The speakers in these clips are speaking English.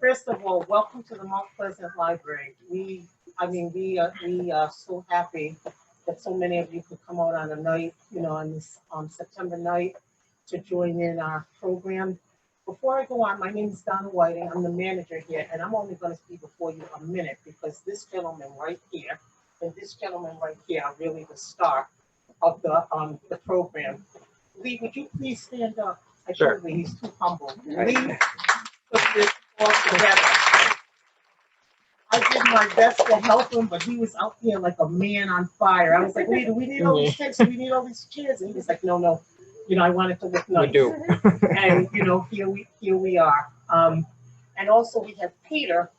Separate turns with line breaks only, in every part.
First of all, welcome to the Mount Pleasant Library. We are so happy that so many of you could come out on a night, on this September night to join in our program. Before I go on, my name is Donna Whiting. I'm the manager here, and I'm only going to speak before you a minute because this gentleman right here and this gentleman right here are really the star of the program. Lee, would you please stand up?
Sure.
Lee, he's too humble. Lee put this all together. I did my best to help him, but he was out there like a man on fire. I was like, Lee, do we need all these tents? Do we need all these chairs? And he was like, no. I want it to look nice.
We do.
And here we are. And also we have Peter,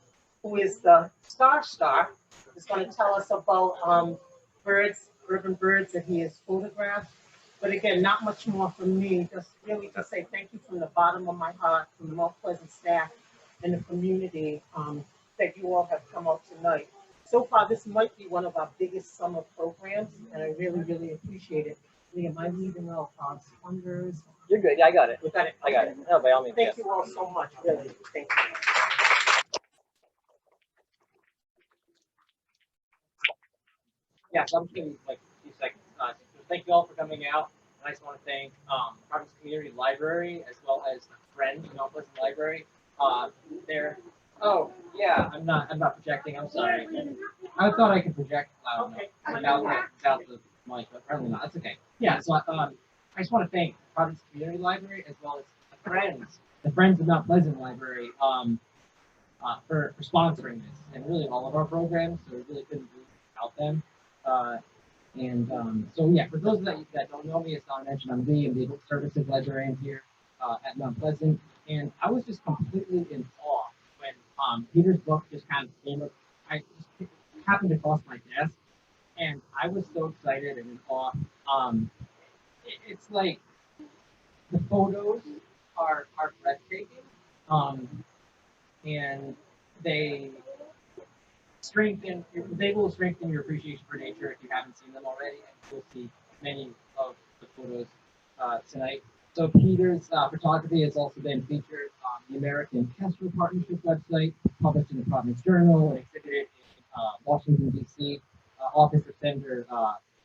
who is the star, who's going to tell us about birds, urban birds that he has photographed. But again, not much more from me. Just really to say thank you from the bottom of my heart, from the Mount Pleasant staff and the community that you all have come out tonight. So far, this might be one of our biggest summer programs, and I really, really appreciate it. Lee, am I leaving out funders?
You're good. Yeah, I got it.
You got it?
I got it. No, by all means.
Thank you all so much. Really. Thank you.
Yeah, so I'm just giving like a few seconds. Thank you all for coming out. And I just want to thank Providence Community Library as well as the Friends of Mount Pleasant Library. They're yeah, I'm not projecting. I'm sorry. I thought I could project loud enough without the mic, but apparently not. That's okay. Yeah, so I just want to thank Providence Community Library as well as the Friends of Mount Pleasant Library for sponsoring this and really all of our programs. So we really couldn't do it without them. So yeah, for those that don't know me, as Don mentioned, I'm the Legal Services Librarian here at Mount Pleasant, and I was just completely in awe when Peter's book just kind of came up. I just happened to cross my desk, and I was so excited and in awe. It's like the photos are breathtaking, and they will strengthen your appreciation for nature if you haven't seen them already, and you'll see many of the photos tonight. So Peter's photography has also been featured on the American Kestrel Partnership website, published in the Providence Journal, and exhibited in Washington, D.C. Office of Senator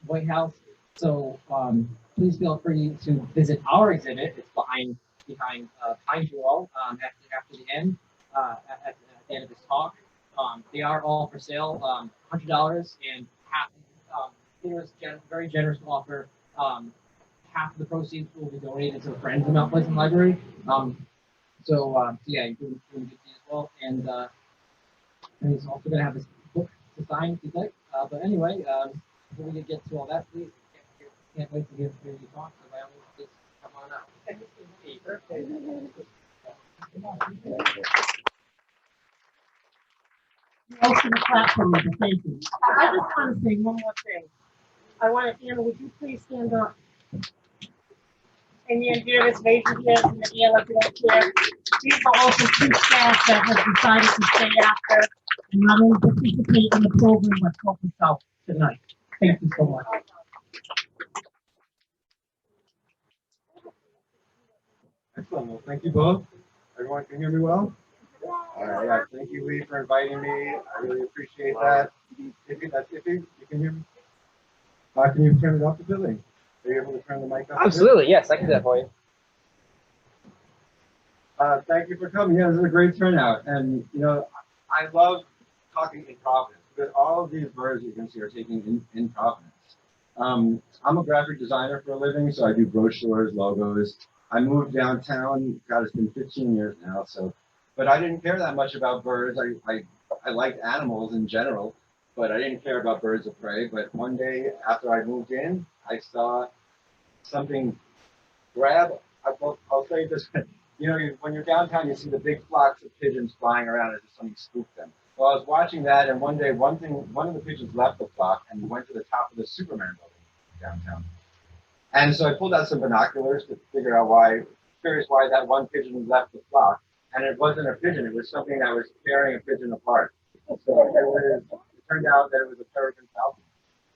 White House. So please feel free to visit our exhibit. It's behind you all after the end, at the end of this talk. They are all for sale, $100, and Peter's very generous to offer half of the proceeds will be donated to the Friends of Mount Pleasant Library. So yeah, you're doing a good deed as well. And he's also going to have this book to sign if you'd like. But anyway, before we get to all that, please can't wait to hear your talk. So by all means, please come on out.
Welcome to the platform. Thank you. I just want to say one more thing. Anna, would you please stand up? And you hear this raise your hands in the air like you don't care. These are also two staff that have decided to stay after and not only participate in the program but help us out tonight. Thank you so much.
Excellent. Well, thank you both. Everyone can hear me well? All right. Yeah, thank you, Lee, for inviting me. I really appreciate that. That's iffy. You can hear me? Can you turn it up a bit? Are you able to turn the mic up?
Absolutely. Yes, I can do that for you.
Thank you for coming. Yeah, this is a great turnout. And, I love talking in Providence because all of these birds you can see are taken in Providence. I'm a graphic designer for a living, so I do brochures, logos. I moved downtown. God, it's been 15 years now. But I didn't care that much about birds. I liked animals in general, but I didn't care about birds of prey. But one day after I moved in, I saw something I'll say this. When you're downtown, you see the big flocks of pigeons flying around as if something spooked them. Well, I was watching that, and one day, one of the pigeons left the flock and went to the top of the Superman building downtown. And so I pulled out some binoculars to figure out curious why that one pigeon left the flock. And it wasn't a pigeon; it was something that was tearing a pigeon apart. So it turned out that it was a Peregrine Falcon,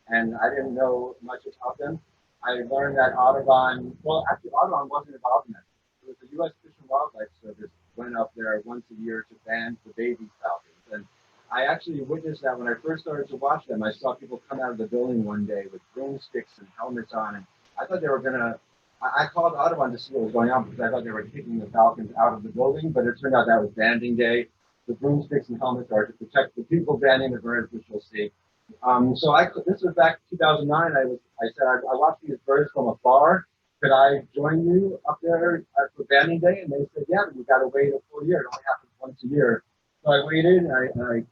and I didn't know much about them. I learned that Audubon wasn't involved in it. It was the U.S. Fish and Wildlife Service went up there once a year to band the baby falcons. And I actually witnessed that when I first started to watch them. I saw people come out of the building one day with broomsticks and helmets on, and I thought they were gonna. I called Audubon to see what was going on because I thought they were kicking the falcons out of the building, but it turned out that was banding day. The broomsticks and helmets are to protect the people banding the birds, which you'll see. This was back in 2009. I said I watched these birds from afar. Could I join you up there for banding day? And they said, yeah, but you got to wait a full year. It only happens once a year. So I waited, and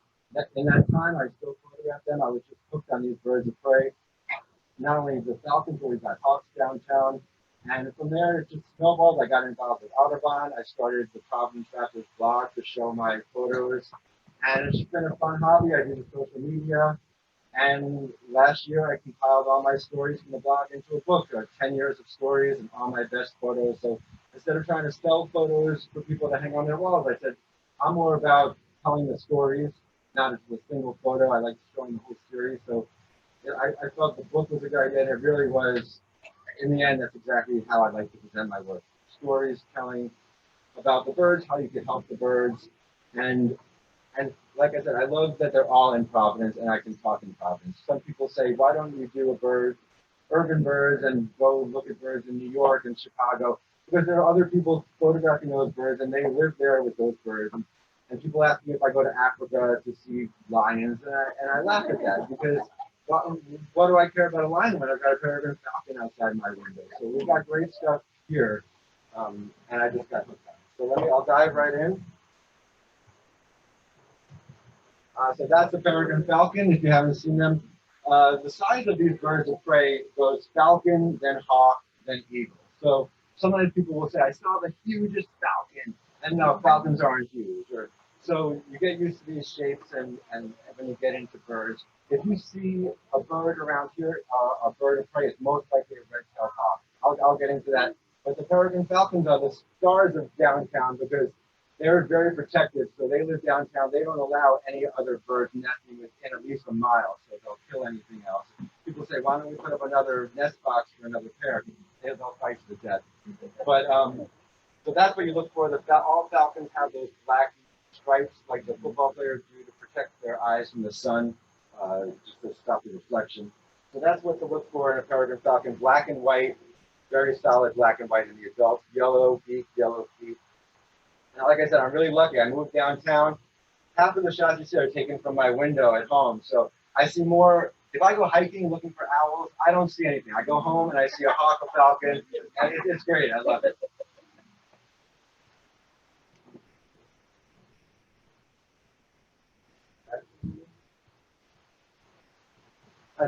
in that time, I still photographed them. I was just hooked on these birds of prey. Not only the falcons, but we've got hawks downtown. And from there, it just snowballed. I got involved with Audubon. I started the Providence Raptors blog to show my photos. And it's just been a fun hobby. I do the social media. And last year, I compiled all my stories from the blog into a book, 10 years of stories and all my best photos. So instead of trying to sell photos for people to hang on their walls, I said, I'm more about telling the stories, not as a single photo. I like showing the whole series. So I thought the book was a good idea. And it really was, in the end, that's exactly how I like to present my work. Stories telling about the birds, how you can help the birds. And like I said, I love that they're all in Providence and I can talk in Providence. Some people say, why don't you do urban birds and go look at birds in New York and Chicago? Because there are other people photographing those birds and they live there with those birds. And people ask me if I go to Africa to see lions, and I laugh at that because what do I care about a lion when I've got a peregrine falcon outside my window? So we've got great stuff here, and I just got hooked on it. So I'll dive right in. So that's the peregrine falcon, if you haven't seen them. The size of these birds of prey goes falcon, then hawk, then eagle. So sometimes people will say, I saw the hugest falcon, and no, falcons aren't huge. So you get used to these shapes, and when you get into birds, if you see a bird around here, a bird of prey, it's most likely a red-tailed hawk. I'll get into that. But the peregrine falcons are the stars of downtown because they're very protected, so they live downtown. They don't allow any other birds nesting within at least a mile, so they'll kill anything else. People say, why don't we put up another nest box for another pair? They'll fight to the death. But so that's what you look for. All falcons have those black stripes, like the football players do, to protect their eyes from the sun, just to stop the reflection. So that's what to look for in a peregrine falcon: black and white, very solid black and white in the adults, yellow beak, yellow feet. Now, like I said, I'm really lucky. I moved downtown. Half of the shots you see are taken from my window at home. So I see more. If I go hiking looking for owls, I don't see anything. I go home and I see a hawk, a falcon, and it's great. I love it.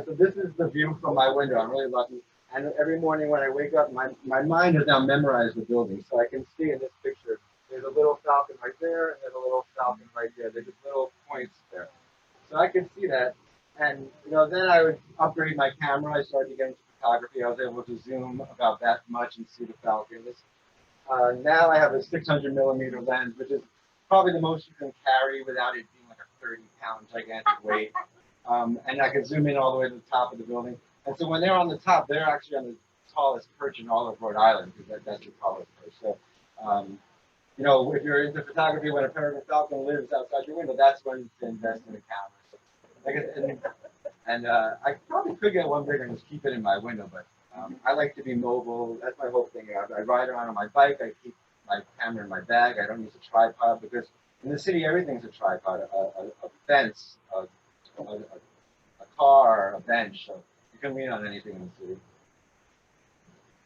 So this is the view from my window. I'm really lucky. And every morning when I wake up, my mind has now memorized the building. So I can see in this picture, there's a little falcon right there, and there's a little falcon right there. There's just little points there. So I can see that. And, then I would upgrade my camera. I started to get into photography. I was able to zoom about that much and see the falcons. Now I have a 600 millimeter lens, which is probably the most you can carry without it being like a 30-pound gigantic weight. And I can zoom in all the way to the top of the building. And so when they're on the top, they're actually on the tallest perch in all of Rhode Island, because that's the tallest perch. So, if you're into photography, when a peregrine falcon lives outside your window, that's when to invest in a camera. So, I probably could get one bigger and just keep it in my window, but I like to be mobile. That's my whole thing. I ride around on my bike. I keep my camera in my bag. I don't use a tripod because in the city, everything's a tripod, a fence, a car, a bench. So you can lean on anything in the city.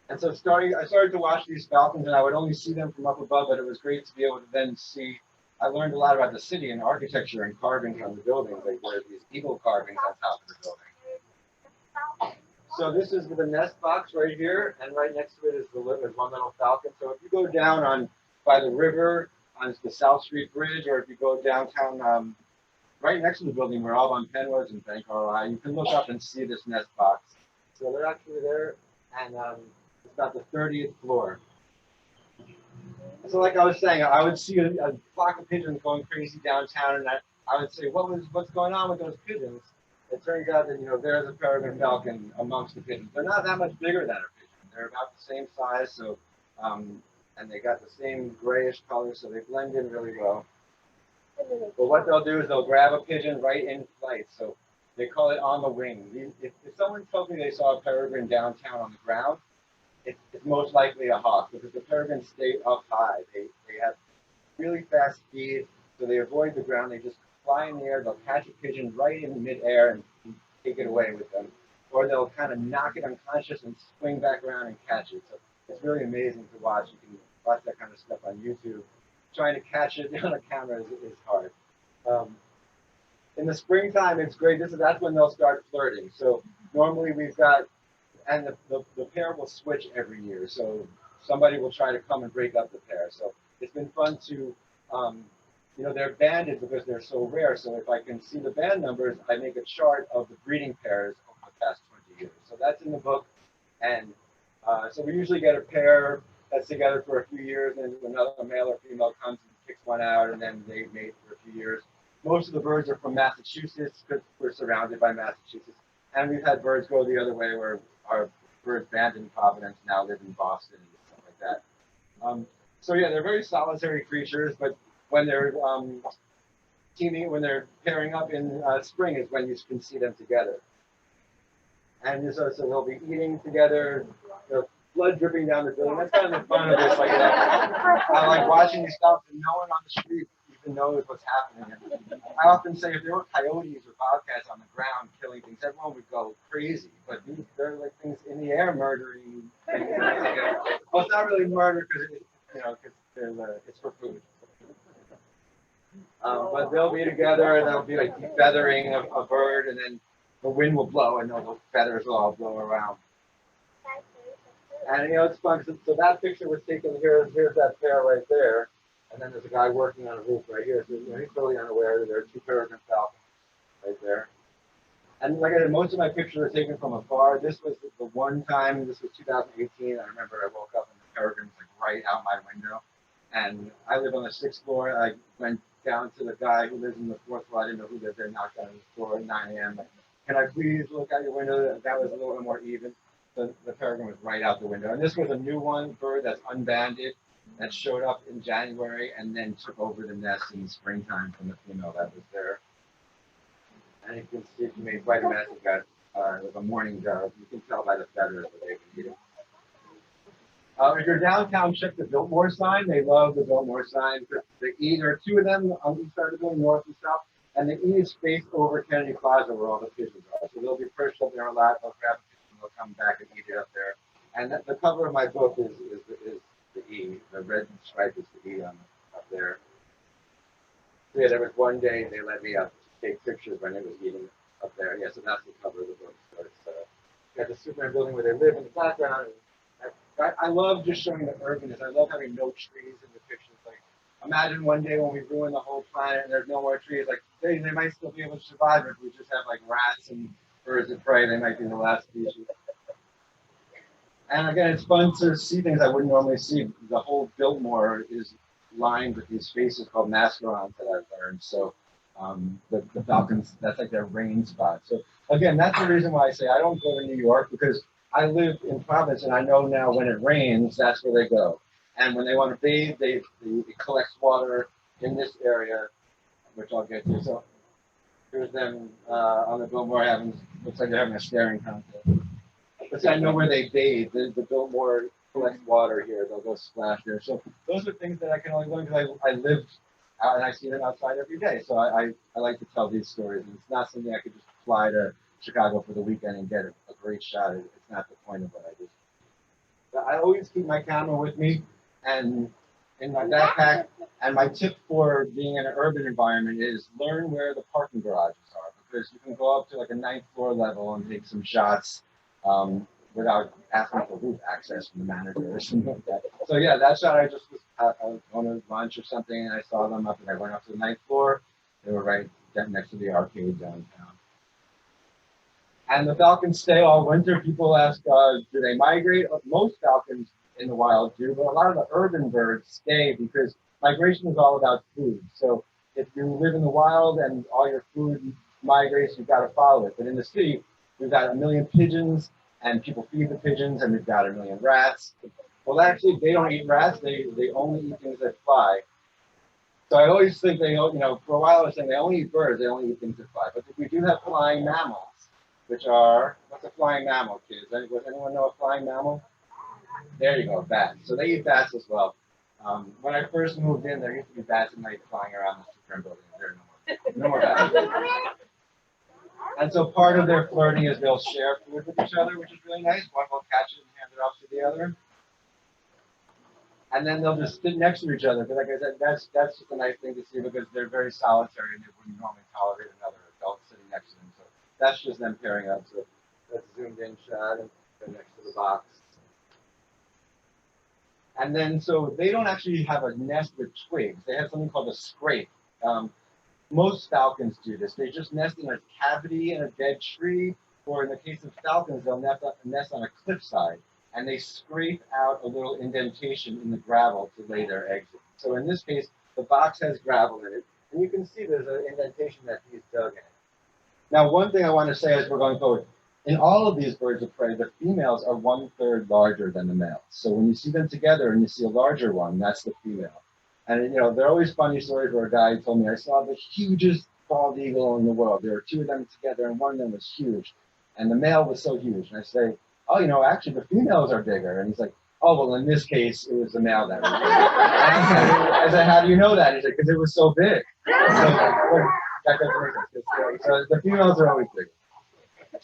And so I started to watch these falcons, and I would only see them from up above, but it was great to be able to then see. I learned a lot about the city and architecture and carvings on the buildings, like where these eagle carvings on top of the building. So this is the nest box right here, and right next to it is one little falcon. So if you go down by the river on the South Street Bridge, or if you go downtown, right next to the building where Audubon Penwoods and Bank ROI, you can look up and see this nest box. So they're actually there, and it's about the 30th floor. So like I was saying, I would see a flock of pigeons going crazy downtown, and I would say, what's going on with those pigeons? It turns out that, there's a peregrine falcon amongst the pigeons. They're not that much bigger than a pigeon. They're about the same size, so and they got the same grayish color, so they blend in really well. But what they'll do is they'll grab a pigeon right in flight, so they call it on the wing. If someone told me they saw a peregrine downtown on the ground, it's most likely a hawk, because the peregrines stay up high. They have really fast speed, so they avoid the ground. They just fly in the air. They'll catch a pigeon right in midair and take it away with them, or they'll kind of knock it unconscious and swing back around and catch it. So it's really amazing to watch. You can watch that kind of stuff on YouTube. Trying to catch it on a camera is hard. In the springtime, it's great. That's when they'll start flirting. So normally we've got, and the pair will switch every year. So somebody will try to come and break up the pair. So it's been fun to, they're banded because they're so rare. So if I can see the band numbers, I make a chart of the breeding pairs over the past 20 years. So that's in the book. And so we usually get a pair that's together for a few years, and then another male or female comes and picks one out, and then they mate for a few years. Most of the birds are from Massachusetts because we're surrounded by Massachusetts. And we've had birds go the other way where our birds banned in Providence now live in Boston and stuff like that. So yeah, they're very solitary creatures, but when they're when they're pairing up in spring is when you can see them together. And so they'll be eating together, blood dripping down the building. That's kind of the fun of this. I like watching these stuff, and no one on the street even knows what's happening. I often say if there were coyotes or bobcats on the ground killing things, everyone would go crazy. But they're like things in the air murdering things. Well, it's not really murder because it's for food. But they'll be together, and there'll be like feathering of a bird, and then the wind will blow, and those feathers will all blow around. And it's fun. So that picture was taken here. Here's that pair right there, and then there's a guy working on a roof right here. So he's totally unaware that there are two Peregrine Falcons right there. And like I said, most of my pictures are taken from afar. This was the one time. This was 2018. I remember I woke up and the peregrine was like right out my window. And I live on the 6th floor. I went down to the guy who lives in the 4th floor. I didn't know who lived there. Knocked on his door at 9 a.m. Like, can I please look out your window? That was a little bit more even. The peregrine was right out the window. And this was a new bird that's unbanded, that showed up in January and then took over the nest in springtime from the female that was there. And you can see she made quite a mess. It got a morning dove. You can tell by the feathers that they've been eating. If you're downtown, check the Biltmore sign. They love the Biltmore sign. There are two of them on each side of going north and south. And the E is faced over Kennedy Plaza where all the pigeons are. So they'll be perched up there a lot. They'll grab they'll come back and eat it up there. And the cover of my book is the E. The red stripe is the E up there. So yeah, there was one day they let me up to take pictures when it was eating up there. Yeah, so that's the cover of the book. So it's got the Superman building where they live in the background. And I love just showing the urbanness. I love having no trees in the pictures. Like, imagine one day when we ruin the whole planet and there's no more trees. Like, they might still be able to survive if we just have like rats and birds of prey. They might be the last species. And again, it's fun to see things I wouldn't normally see. The whole Biltmore is lined with these spaces called mascarons that I've learned. So the Falcons, that's like their rain spot. So again, that's the reason why I say I don't go to New York, because I live in Providence and I know now when it rains, that's where they go. And when they want to bathe, they collect water in this area, which I'll get to. So here's them on the Biltmore looks like they're having a staring contest. But I know where they bathe. The Biltmore collects water here. They'll go splash there. So those are things that I can only learn because I lived out and I see them outside every day. So I like to tell these stories. And it's not something I could just fly to Chicago for the weekend and get a great shot. It's not the point of what I do. But I always keep my camera with me and in my backpack. And my tip for being in an urban environment is learn where the parking garages are, because you can go up to like a 9th floor level and take some shots without asking for roof access from the manager or something like that. So yeah, that shot I was going to lunch or something and I saw them up and I went up to the 9th floor. They were right next to the arcade downtown. And the falcons stay all winter. People ask, do they migrate? Most falcons in the wild do, but a lot of the urban birds stay because migration is all about food. So if you live in the wild and all your food migrates, you've got to follow it. But in the city, we've got 1 million pigeons and people feed the pigeons, and we've got 1 million rats. Well, actually, they don't eat rats. They only eat things that fly. So I always think they, you know, for a while I was saying they only eat birds. They only eat things that fly. But we do have flying mammals, which are, what's a flying mammal, kids? Does anyone know a flying mammal? There you go, bats. So they eat bats as well. When I first moved in, there used to be bats at night flying around the two-frame building. There are no more bats. And so part of their flirting is they'll share food with each other, which is really nice. One will catch it and hand it off to the other. And then they'll just sit next to each other. But like I said, that's just a nice thing to see because they're very solitary and they wouldn't normally tolerate another adult sitting next to them. So that's just them pairing up. So that's zoomed in shot and they're next to the box. And then, so they don't actually have a nest with twigs. They have something called a scrape. Most falcons do this. They just nest in a cavity in a dead tree, or in the case of falcons, they'll nest on a cliffside, and they scrape out a little indentation in the gravel to lay their eggs in. So in this case, the box has gravel in it, and you can see there's an indentation that he's dug in. Now, one thing I want to say as we're going forward, in all of these birds of prey, the females are 1/3 larger than the males. So when you see them together and you see a larger one, that's the female. And you know, there are always funny stories where a guy told me, I saw the hugest bald eagle in the world. There were two of them together and one of them was huge. And the male was so huge. And I say, oh, you know, actually the females are bigger. And he's like, oh, well, in this case, it was the male that was bigger. I said, how do you know that? He's like, because it was so big. So, that doesn't make sense. So the females are always bigger.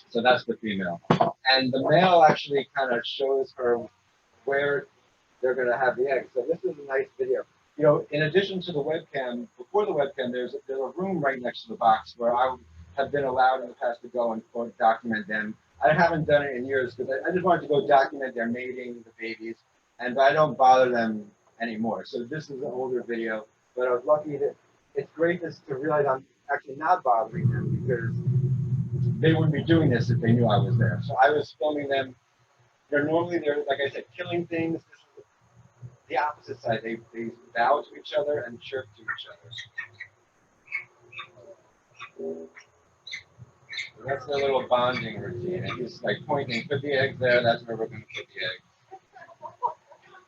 So that's the female. And the male actually kind of shows her where they're going to have the eggs. So this is a nice video. You know, in addition to the webcam, before the webcam, there's a room right next to the box where I have been allowed in the past to go and document them. I haven't done it in years because I just wanted to go document their mating, the babies, but I don't bother them anymore. So this is an older video, but I was lucky that it's great to realize I'm actually not bothering them because they wouldn't be doing this if they knew I was there. So I was filming them. They're like I said, killing things. This is the opposite side. They bow to each other and chirp to each other. So that's their little bonding routine. And he's like pointing, put the egg there, that's where we're going to put the egg.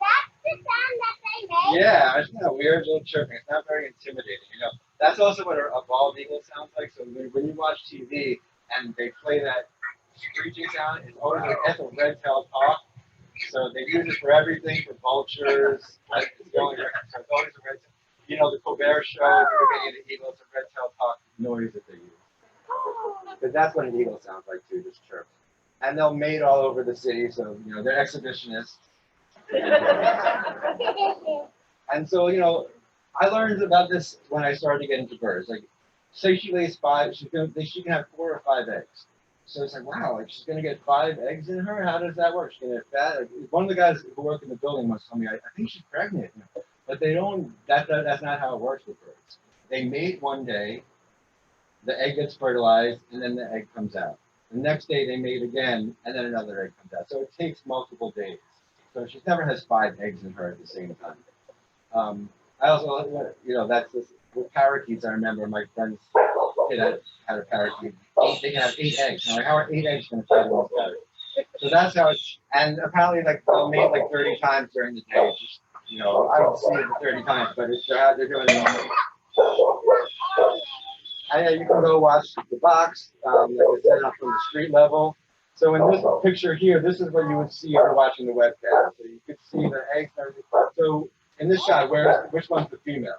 That's the sound that they make?
Yeah, it's not weird little chirping. It's not very intimidating. You know, that's also what a bald eagle sounds like. So when you watch TV and they play that screeching sound, it's always like, that's a red-tailed hawk. So they use it for everything, for vultures. Like, it's the only record. So it's always a red-tailed. You know, the Colbert Show, the eagle, it's a red-tailed hawk noise that they use. But that's what an eagle sounds like too, just chirp. And they'll mate all over the city, so you know they're exhibitionists. And so you know, I learned about this when I started to get into birds. Like, say she lays 5, she can have 4 or 5 eggs. So it's like, wow, like she's gonna get 5 eggs in her. How does that work? She's gonna get fat. Like, one of the guys who work in the building once told me, I think she's pregnant. But they don't. That's not how it works with birds. They mate one day. The egg gets fertilized, and then the egg comes out. The next day they mate again, and then another egg comes out. So it takes multiple days. So she never has 5 eggs in her at the same time. I also, you know, that's this, with parakeets. I remember my friend's kid had a parakeet. They can have 8 eggs. I'm like, how are 8 eggs going to fertilize parakeets? So that's how it's. And apparently, like they'll mate like 30 times during the day. Just, you know, I don't see it 30 times, but they're doing it. And you can go watch the box, like I said, up from the street level. So in this picture here, this is what you would see if you're watching the webcam. So you could see the eggs and everything. So in this shot, which one's the female?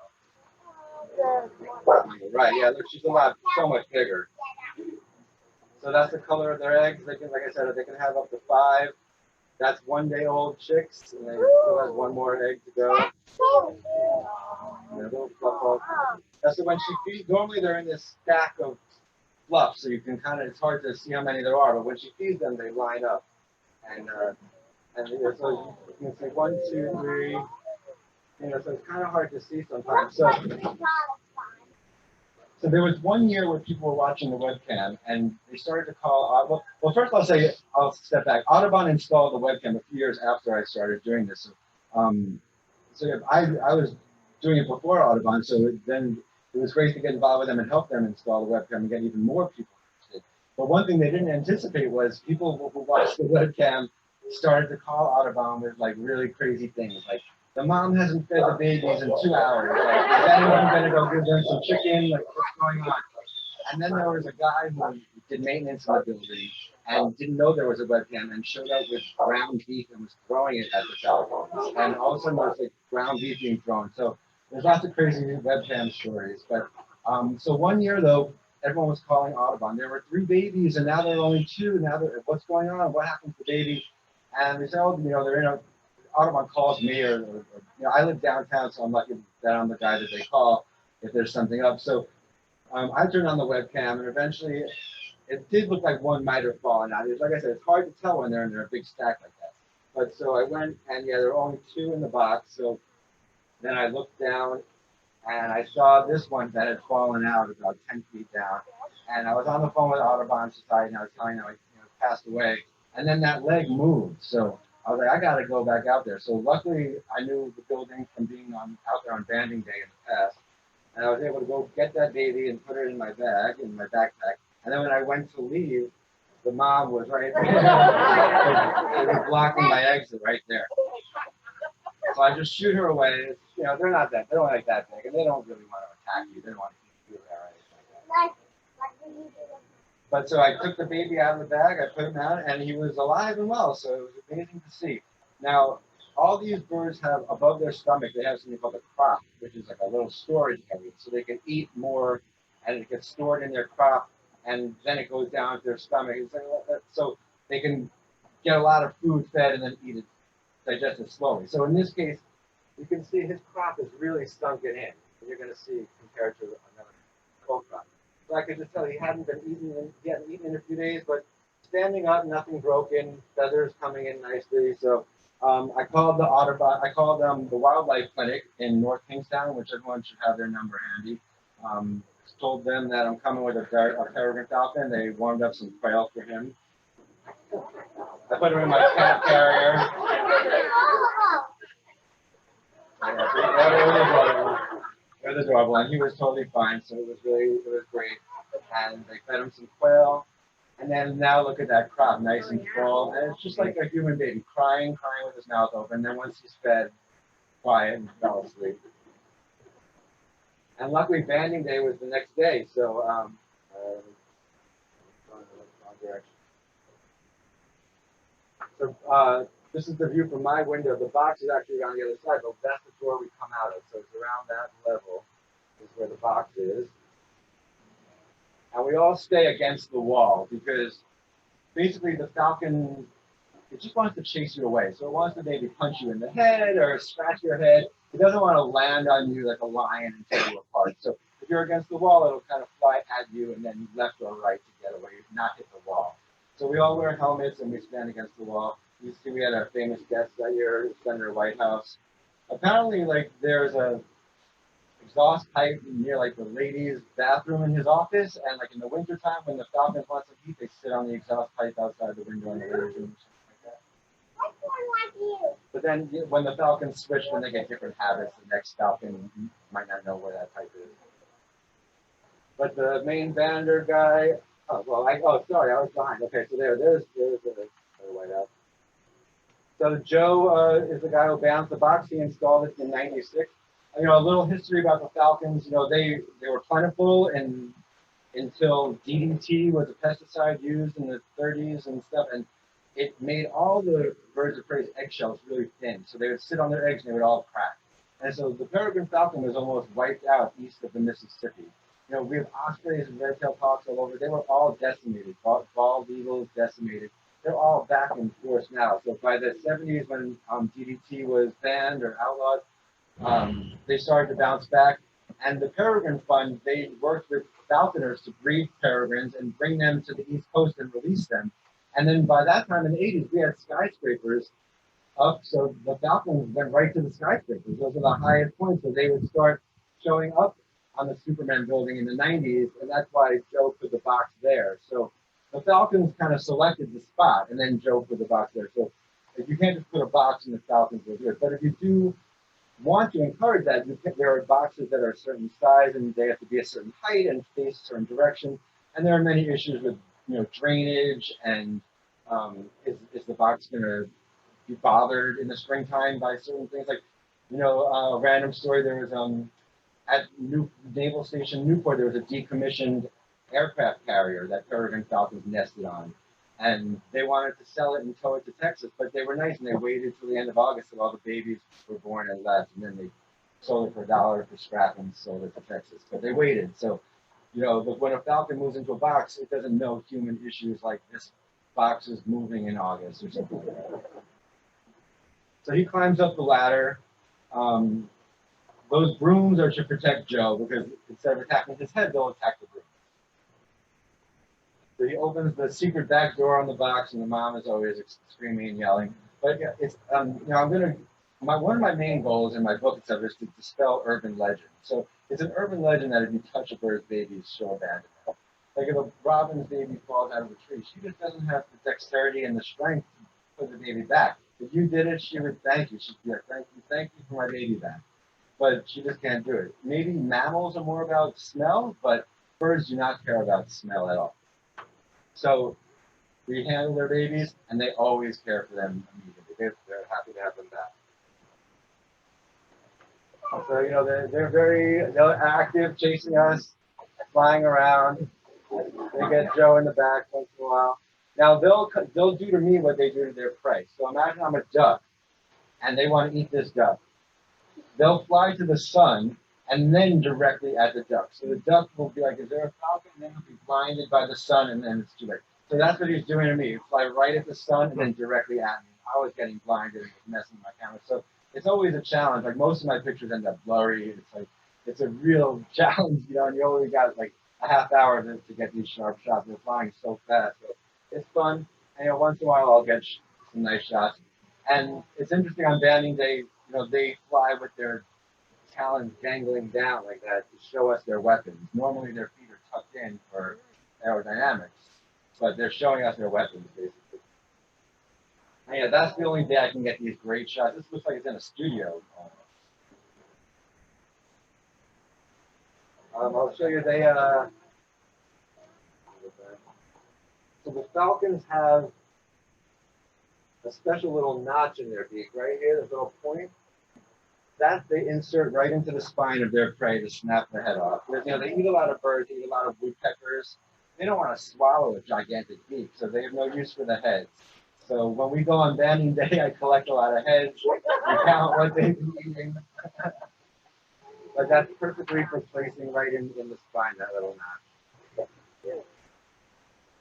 Right, yeah, look, she's so much bigger. So that's the color of their eggs. They can, like I said, they can have up to 5. That's 1-day-old chicks, and they still have 1 more egg to go. So when she feeds, normally they're in this stack of fluff, so you can kind of, it's hard to see how many there are, but when she feeds them, they line up. And so you can see 1, 2, 3, you know, so it's kind of hard to see sometimes. So there was one year where people were watching the webcam, and they started to call, well, first I'll step back. Audubon installed the webcam a few years after I started doing this. So I was doing it before Audubon, so then it was great to get involved with them and help them install the webcam and get even more people interested. But one thing they didn't anticipate was people who watched the webcam started to call Audubon with like really crazy things, like the mom hasn't fed the babies in 2 hours. Like, is anyone going to go give them some chicken? Like, what's going on? And then there was a guy who did maintenance in the building and didn't know there was a webcam and showed up with ground beef and was throwing it at the Falcons. And all of a sudden there was like ground beef being thrown. So there's lots of crazy webcam stories. But so one year though, everyone was calling Audubon. There were 3 babies and now there are only 2. Now what's going on? What happened to the baby? And they said, oh, you know, they're in a, Audubon calls me or you know, I live downtown, so I'm lucky that I'm the guy that they call if there's something up. So I turned on the webcam, and eventually it did look like one might have fallen out. It's like I said, it's hard to tell when they're in a big stack like that. But so I went, and yeah, there were only 2 in the box. So then I looked down, and I saw this one that had fallen out about 10 feet down. And I was on the phone with Audubon Society, and I was telling them I passed away. And then that leg moved, so I was like, I got to go back out there. So luckily, I knew the building from being out there on banding day in the past. And I was able to go get that baby and put it in my bag, in my backpack. And then when I went to leave, the mom was right there. They were blocking my exit right there. So I just shoot her away. It's, you know, they don't like that big, and they don't really want to attack you. They don't want to keep you there or anything like that. But so I took the baby out of the bag, I put him out, and he was alive and well. So it was amazing to see. Now, all these birds have above their stomach, they have something called a crop, which is like a little storage area. So they can eat more and it gets stored in their crop and then it goes down to their stomach. It's like, so they can get a lot of food fed and then eat it, digest it slowly. So in this case, you can see his crop is really sunken in. And you're going to see compared to another cold crop. So I could just tell he hadn't eaten in a few days, but standing up, nothing broken, feathers coming in nicely. So I called the wildlife clinic in North Kingstown, which everyone should have their number handy. Told them that I'm coming with a Peregrine Falcon. They warmed up some quail for him. I put him in my cat carrier. It was adorable, and he was totally fine, so it was great. And they fed him some quail. And then now look at that crop, nice and full. And it's just like a human baby, crying with his mouth open. Then once he's fed, quiet and fell asleep. And luckily, banding day was the next day. So, this is the view from my window. The box is actually on the other side, but that's the door we come out of. So it's around that level is where the box is. And we all stay against the wall because basically the falcon, it just wants to chase you away. So it wants to maybe punch you in the head or scratch your head. It doesn't want to land on you like a lion and tear you apart. So if you're against the wall, it'll kind of fly at you and then left or right to get away, not hit the wall. So we all wear helmets and we stand against the wall. You see we had our famous guest that year, Senator Whitehouse. Apparently, like, there's a exhaust pipe near like the ladies' bathroom in his office, and like in the wintertime when the falcons want some heat, they sit on the exhaust pipe outside the window in the ladies' room, something like that. But then when the falcons switch, then they get different habits. The next falcon might not know where that pipe is. But the main bander guy, sorry, I was behind. Okay, so there's the whiteout. So Joe is the guy who bounced the box. He installed it in '96. You know, a little history about the falcons. You know, they were plentiful until DDT was a pesticide used in the 30s and stuff, and it made all the birds of prey's eggshells really thin. So they would sit on their eggs and they would all crack. And so the Peregrine Falcon was almost wiped out east of the Mississippi. You know, we have ospreys and red-tailed hawks all over. They were all decimated. Bald eagles decimated. They're all back in force now. So by the 70s, when DDT was banned or outlawed, they started to bounce back. And the Peregrine Fund, they worked with falconers to breed peregrines and bring them to the East Coast and release them. And then by that time in the 80s, we had skyscrapers up. So the falcons went right to the skyscrapers. Those are the highest points. So they would start showing up on the Superman building in the 90s. And that's why Joe put the box there. So the falcons kind of selected the spot, and then Joe put the box there. So if you can't just put a box in the falcons will do it. But if you do want to encourage that, there are boxes that are a certain size, and they have to be a certain height and face a certain direction. And there are many issues with, you know, drainage and Is the box going to be bothered in the springtime by certain things? Like, a random story, there was at Naval Station Newport, there was a decommissioned aircraft carrier that Peregrine Falcons nested on. And they wanted to sell it and tow it to Texas, but they were nice and they waited till the end of August till all the babies were born and left, and then they sold it for $1 for scrap and sold it to Texas. But they waited. So, when a falcon moves into a box, it doesn't know human issues like this box is moving in August or something like that. So he climbs up the ladder. Those brooms are to protect Joe because instead of attacking his head, they'll attack the broom. So he opens the secret back door on the box, and the mom is always screaming and yelling. But it's one of my main goals in my book is to dispel urban legend. So it's an urban legend that if you touch a bird's baby, it's so abandoned. Like if a robin's baby falls out of a tree, she just doesn't have the dexterity and the strength to put the baby back. If you did it, she would thank you. She'd be like, thank you for my baby back. But she just can't do it. Maybe mammals are more about smell, but birds do not care about smell at all. So we handle their babies, and they always care for them immediately. They're happy to have them back. So, they're active, chasing us, flying around. They get Joe in the back once in a while. Now, they'll do to me what they do to their prey. So imagine I'm a duck, and they want to eat this duck. They'll fly to the sun and then directly at the duck. So the duck will be like, is there a falcon? And then he'll be blinded by the sun, and then it's too late. So that's what he's doing to me. He'll fly right at the sun and then directly at me. I was getting blinded and messing with my camera. So it's always a challenge. Like most of my pictures end up blurry. It's a real challenge, and you only got like a half hour to get these sharp shots. They're flying so fast. So it's fun. And once in a while I'll get some nice shots. And it's interesting on banding day, they fly with their talons dangling down like that to show us their weapons. Normally their feet are tucked in for aerodynamics, but they're showing us their weapons basically. And that's the only day I can get these great shots. This looks like it's in a studio. I'll show you so the falcons have a special little notch in their beak right here, this little point. That they insert right into the spine of their prey to snap the head off. Because, they eat a lot of birds, they eat a lot of woodpeckers. They don't want to swallow a gigantic beak, so they have no use for the heads. So when we go on banding day, I collect a lot of heads, I count what they've been eating. But that's perfectly for placing right in the spine, that little notch.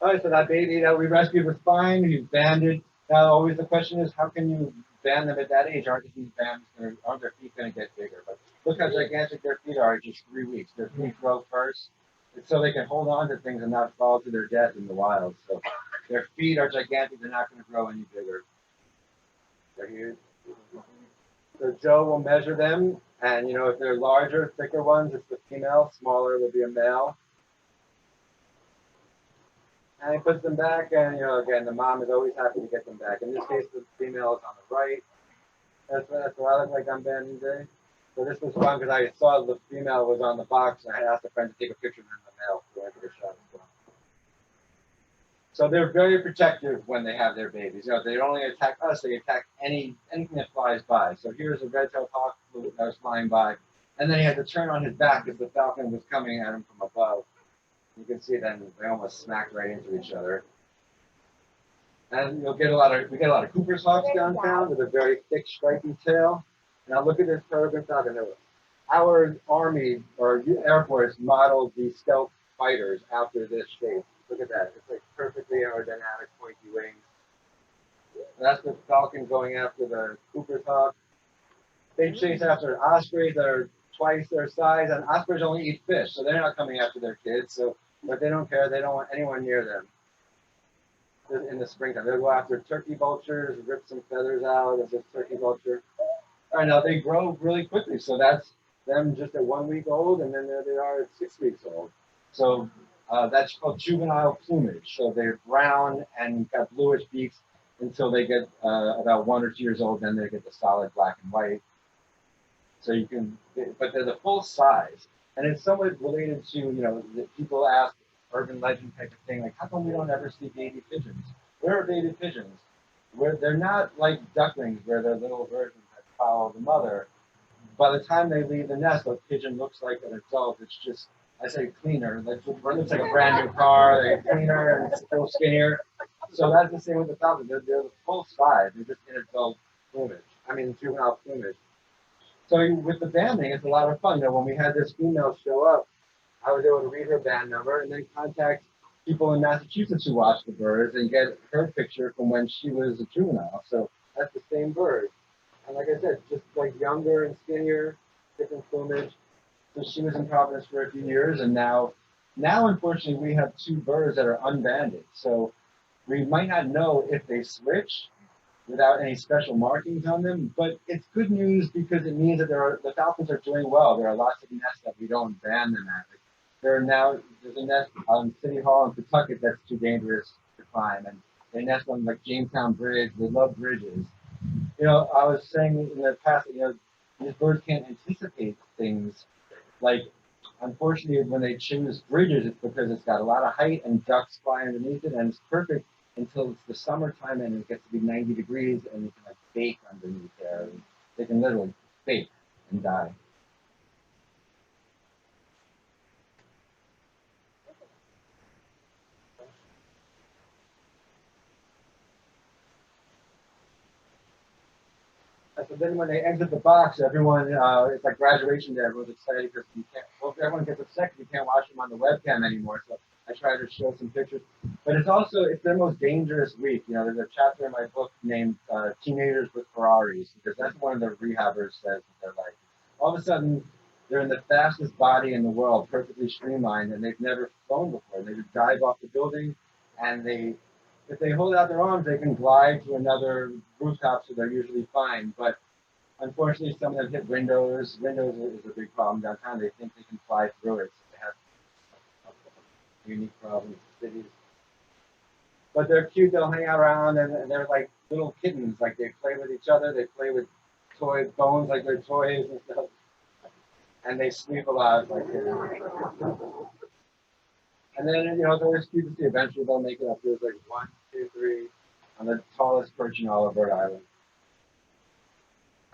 All right, so that baby that we rescued was fine, he's banded. Now, always the question is, how can you band them at that age? Aren't their feet going to get bigger? But look how gigantic their feet are at just 3 weeks. Their feet grow first, and so they can hold on to things and not fall to their death in the wild. So their feet are gigantic. They're not going to grow any bigger. They're huge. So Joe will measure them, and if they're larger, thicker ones, it's the female. Smaller will be a male. And he puts them back, and again, the mom is always happy to get them back. In this case, the female is on the right. That's what I look like on banding day. So this was fun because I saw the female was on the box, and I asked a friend to take a picture of the male so I could get a shot as well. So they're very protective when they have their babies. They don't only attack us; they attack anything that flies by. So here's a red-tailed hawk that was flying by, and then he had to turn on his back because the falcon was coming at him from above. You can see then they almost smacked right into each other. And we get a lot of Cooper's hawks downtown with a very thick, stripy tail. Now look at this Peregrine Falcon. Our Army or Air Force modeled these stealth fighters after this shape. Look at that. It's like perfectly aerodynamic, pointy wings. That's the Falcon going after the Cooper's hawk. They chase after ospreys that are twice their size, and ospreys only eat fish, so they're not coming after their kids. But they don't care. They don't want anyone near them. In the springtime, they'll go after turkey vultures, rip some feathers out of this turkey vulture. All right, now they grow really quickly, so that's them just at 1 week old, and then there they are at 6 weeks old. So that's called juvenile plumage. So they're brown and got bluish beaks until they get about 1 or 2 years old. Then they get the solid black and white. So but they're the full size, and it's somewhat related to that people ask urban legend type of thing, like how come we don't ever see baby pigeons? there are baby pigeons where they're not like ducklings where they're little versions that follow the mother. By the time they leave the nest, a pigeon looks like an adult. It's just, I say cleaner. Like, it looks like a brand new car. They're cleaner and still skinnier. So that's the same with the falcon. They're the full size. They're just in adult plumage. I mean, juvenile plumage. So with the banding, it's a lot of fun. You know, when we had this female show up, I was able to read her band number and then contact people in Massachusetts who watch the birds and get her picture from when she was a juvenile. So that's the same bird. And like I said, just like younger and skinnier, different plumage. So she was in Providence for a few years, and now unfortunately we have two birds that are unbanded. So we might not know if they switch without any special markings on them, but it's good news because it means that the falcons are doing well. There are lots of nests that we don't band them at. There's a nest on City Hall in Pawtucket that's too dangerous to climb, and they nest on like Jamestown Bridge. They love bridges. You know, I was saying in the past, you know, these birds can't anticipate things. Like, unfortunately, when they choose bridges, it's because it's got a lot of height and ducks fly underneath it, and it's perfect until it's the summertime and it gets to be 90 degrees and you can like bake underneath there. And they can literally bake and die. So then when they exit the box, everyone, it's like graduation day, everyone's excited because everyone gets upset because you can't watch them on the webcam anymore. So I try to show some pictures. But it's their most dangerous week. You know, there's a chapter in my book named Teenagers with Ferraris, because that's one of the rehabbers says that they're like. All of a sudden, they're in the fastest body in the world, perfectly streamlined, and they've never flown before. They just dive off the building, and if they hold out their arms, they can glide to another rooftop, so they're usually fine. But unfortunately, some of them hit windows. Windows is a big problem downtown. They think they can fly through it. So they have a unique problem in cities. But they're cute. They'll hang out around, and they're like little kittens. Like, they play with each other. They play with toy bones like they're toys and stuff. And they sleep a lot like kittens. And then, you know, it's always cute to see. Eventually, they'll make it up. There's like 1, 2, 3 on the tallest perch in all of Rhode Island.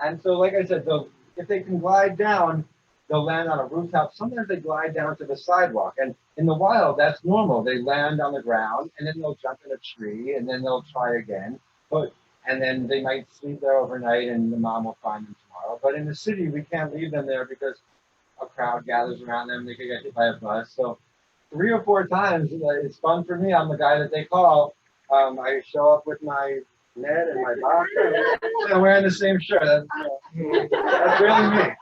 And so, like I said, if they can glide down, they'll land on a rooftop. Sometimes they glide down to the sidewalk. And in the wild, that's normal. They land on the ground, and then they'll jump in a tree, and then they'll try again. And then they might sleep there overnight, and the mom will find them tomorrow. But in the city, we can't leave them there because a crowd gathers around them. They could get hit by a bus. So 3 or 4 times, it's fun for me. I'm the guy that they call. I show up with my net and my box, and wearing the same shirt. That's really me.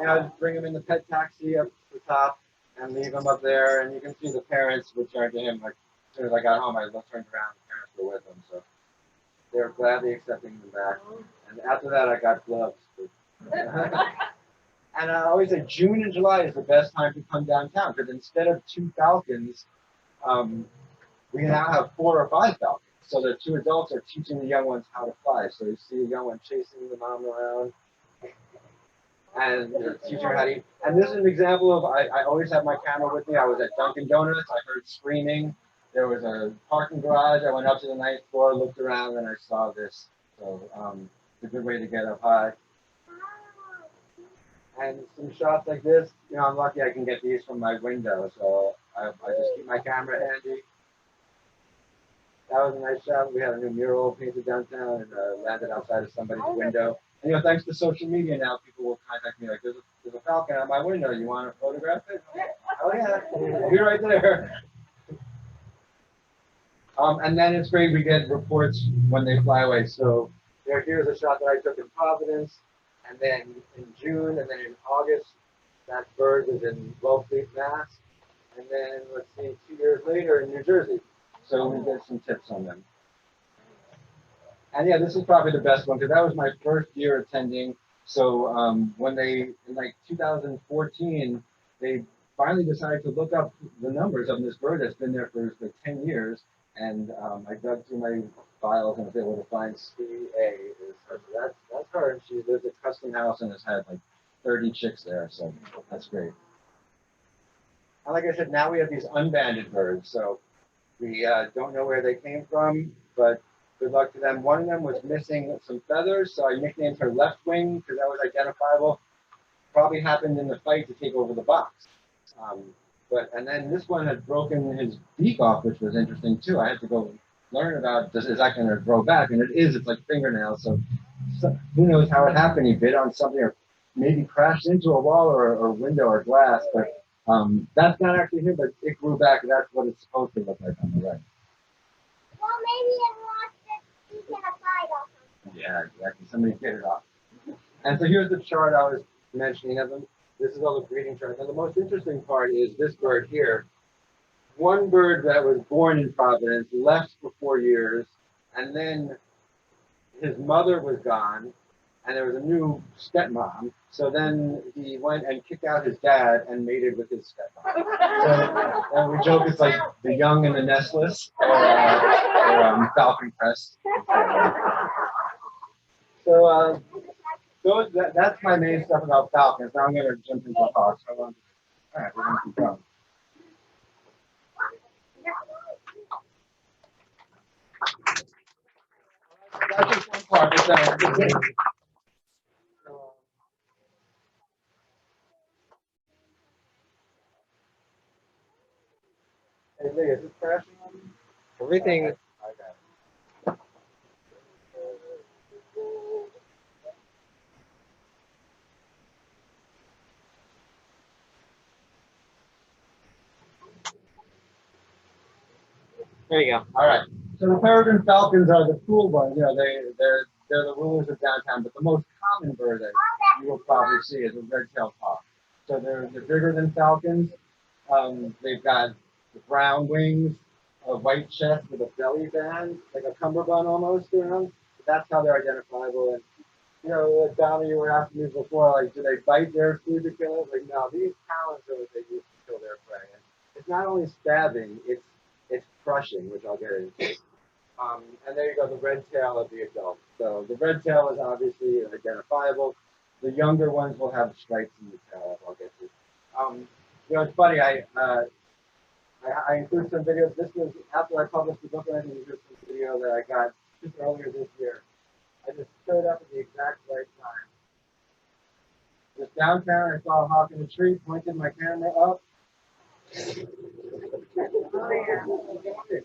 And I bring him in the pet taxi up to the top and leave him up there, and you can see the parents return to him. Like, as soon as I got home, I turned around, the parents were with him, so they were gladly accepting him back. And after that, I got gloves. And I always say June and July is the best time to come downtown, because instead of 2 falcons, we now have 4 or 5 falcons. So the 2 adults are teaching the young ones how to fly. So you see a young one chasing the mom around, and they're teaching her how to eat. And this is an example of, I always have my camera with me. I was at Dunkin' Donuts. I heard screaming. There was a parking garage. I went up to the 9th floor, looked around, and I saw this. So it's a good way to get up high. And some shots like this, you know, I'm lucky I can get these from my window. So I just keep my camera handy. That was a nice shot. We had a new mural painted downtown and landed outside of somebody's window. And, you know, thanks to social media now, people will contact me like, there's a falcon on my window. You want to photograph it? Oh, yeah. I'll be right there. And then it's great. We get reports when they fly away. So here's a shot that I took in Providence. And then in June, and then in August, that bird was in Wellfleet, Mass. And then, let's see, 2 years later in New Jersey. So we get some tips on them. And yeah, this is probably the best one, because that was my first year attending. So when in like 2014, they finally decided to look up the numbers of this bird that's been there for like 10 years. And I dug through my files and was able to find CA. So that's her, and she lives at Custom House and has had like 30 chicks there. So that's great. And like I said, now we have these unbanded birds. So We don't know where they came from, but good luck to them. One of them was missing some feathers, so I nicknamed her Left Wing because that was identifiable. Probably happened in the fight to take over the box. And then this one had broken his beak off, which was interesting too. I had to go learn about, is that going to grow back? And it is, it's like fingernails. So who knows how it happened. He bit on something or maybe crashed into a wall or window or glass. But that's not actually him, but it grew back. That's what it's supposed to look like on the right.
Well, maybe it lost it. You can apply it off.
Yeah, exactly. Somebody get it off. And so here's the chart I was mentioning of them. This is all the breeding charts. And the most interesting part is this bird here. One bird that was born in Providence left for 4 years, and then his mother was gone, and there was a new stepmom. So then he went and kicked out his dad and mated with his stepmom. So, and we joke it's like the young and the nestless, or falcon crest. So that's my main stuff about falcons. Now I'm going to jump into hawks. All right, we're going to keep going. That's just one part. Hey, Lee, is this crashing on you?
Everything.
Okay.
There you go.
All right. So the Peregrine Falcons are the cool ones. You know, they're the rulers of downtown. But the most common bird that you will probably see is a red-tailed hawk. So they're bigger than falcons. They've got the brown wings, a white chest with a belly band, like a cummerbund almost, you know. That's how they're identifiable. And you know, Donna, you were asking me before, like, do they bite their food to kill it? Like, no, these talons are what they use to kill their prey. And it's not only stabbing, it's crushing, which I'll get into. And there you go, the red tail of the adult. So the red tail is obviously identifiable. The younger ones will have stripes in the tail, I'll get to. You know, it's funny, I include some videos. This was after I published the book, and I think there's some video that I got just earlier this year. I just showed up at the exact right time. Just downtown, I saw a hawk in a tree, pointed my camera up. There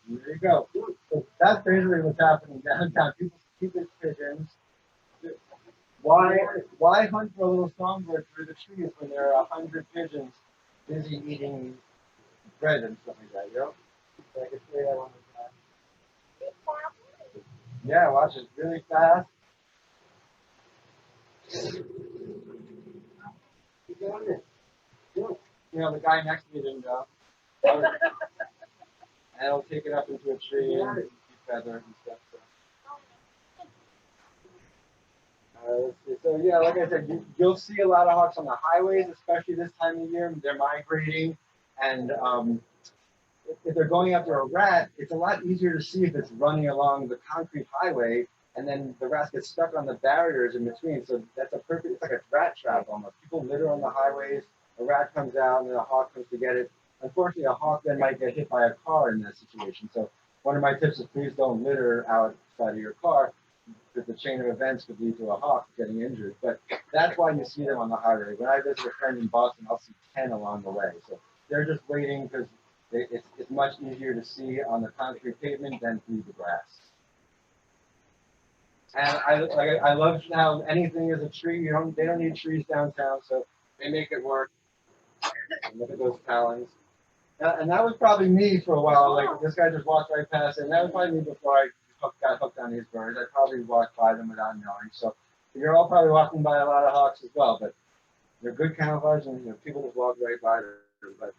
you go. So that's basically what's happening downtown. People keep their pigeons. Why hunt for a little songbird through the trees when there are 100 pigeons busy eating bread and stuff like that, you know? So I can say that one more time. Yeah, watch it really fast. Keep doing it. You know, the guy next to me didn't go. And it'll take it up into a tree and keep feather and stuff. So. Let's see. So yeah, like I said, you'll see a lot of hawks on the highways, especially this time of year. They're migrating, and if they're going after a rat, it's a lot easier to see if it's running along the concrete highway, and then the rats get stuck on the barriers in between. So that's a perfect. It's like a rat trap almost. People litter on the highways. A rat comes out, and then a hawk comes to get it. Unfortunately, a hawk then might get hit by a car in that situation. So one of my tips is please don't litter outside of your car, because the chain of events could lead to a hawk getting injured. But that's why you see them on the highway. When I visit a friend in Boston, I'll see 10 along the way. So they're just waiting because it's much easier to see on the concrete pavement than through the grass. And I love how anything is a tree. They don't need trees downtown, so they make it work. And look at those talons. And that was probably me for a while. Like this guy just walked right past, and that was probably me before I got hooked on these birds. I probably walked by them without knowing. So you're all probably walking by a lot of hawks as well, but they're good camouflage, and people just walk right by them. But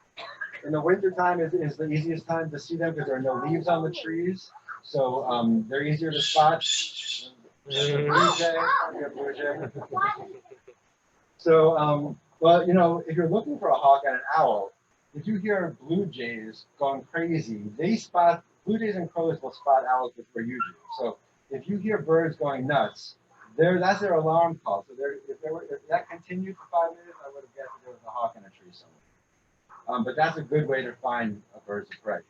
in the wintertime is the easiest time to see them because there are no leaves on the trees, so they're easier to spot. So well, you know, if you're looking for a hawk and an owl, if you hear blue jays going crazy, blue jays and crows will spot owls before you do. So if you hear birds going nuts, that's their alarm call. So if that continued for 5 minutes, I would have guessed that there was a hawk in a tree somewhere. But that's a good way to find a birds of prey.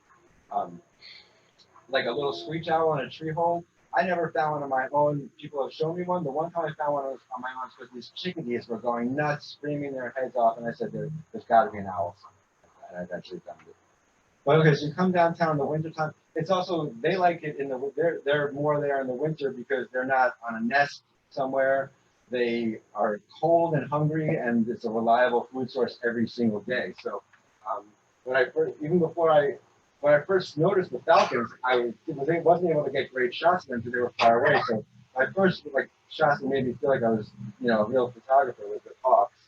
like a little screech owl in a tree hole. I never found one on my own. People have shown me one. The one time I found one on my own because these chickadees were going nuts, screaming their heads off, and I said, there's got to be an owl somewhere. And I eventually found it. But okay, so you come downtown in the wintertime. It's also, they like it in the, they're more there in the winter because they're not on a nest somewhere. They are cold and hungry, and it's a reliable food source every single day. So when I first, even before when I first noticed the falcons, I wasn't able to get great shots of them because they were far away. So my first shots that made me feel like I was, a real photographer was with hawks.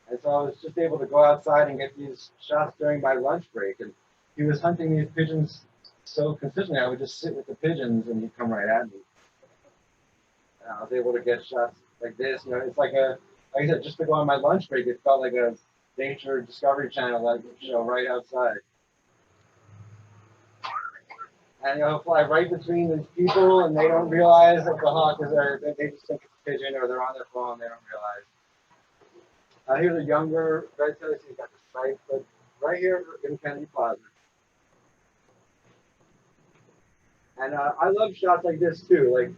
And so I was just able to go outside and get these shots during my lunch break. And he was hunting these pigeons so consistently, I would just sit with the pigeons and he'd come right at me. And I was able to get shots like this. It's like I said, just to go on my lunch break, it felt like a nature Discovery Channel show right outside. And he'll fly right between these people, and they don't realize that the hawk is there. They just think it's a pigeon, or they're on their phone. They don't realize. Here's a younger red-tailed. He's got the stripe, but right here in Kennedy Plaza. And I love shots like this too. Like,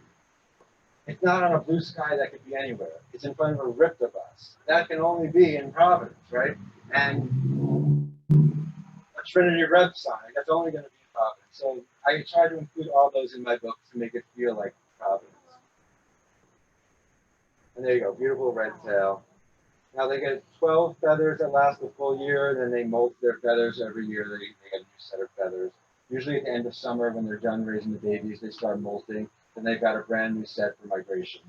it's not on a blue sky that could be anywhere. It's in front of a raptor bus. That can only be in Providence, right? And a Trinity Rev sign. That's only going to be in Providence. So I try to include all those in my book to make it feel like Providence. And there you go, beautiful red tail. Now they get 12 feathers that last a full year, then they molt their feathers every year. They get a new set of feathers. Usually at the end of summer when they're done raising the babies, they start molting. Then they've got a brand new set for migration.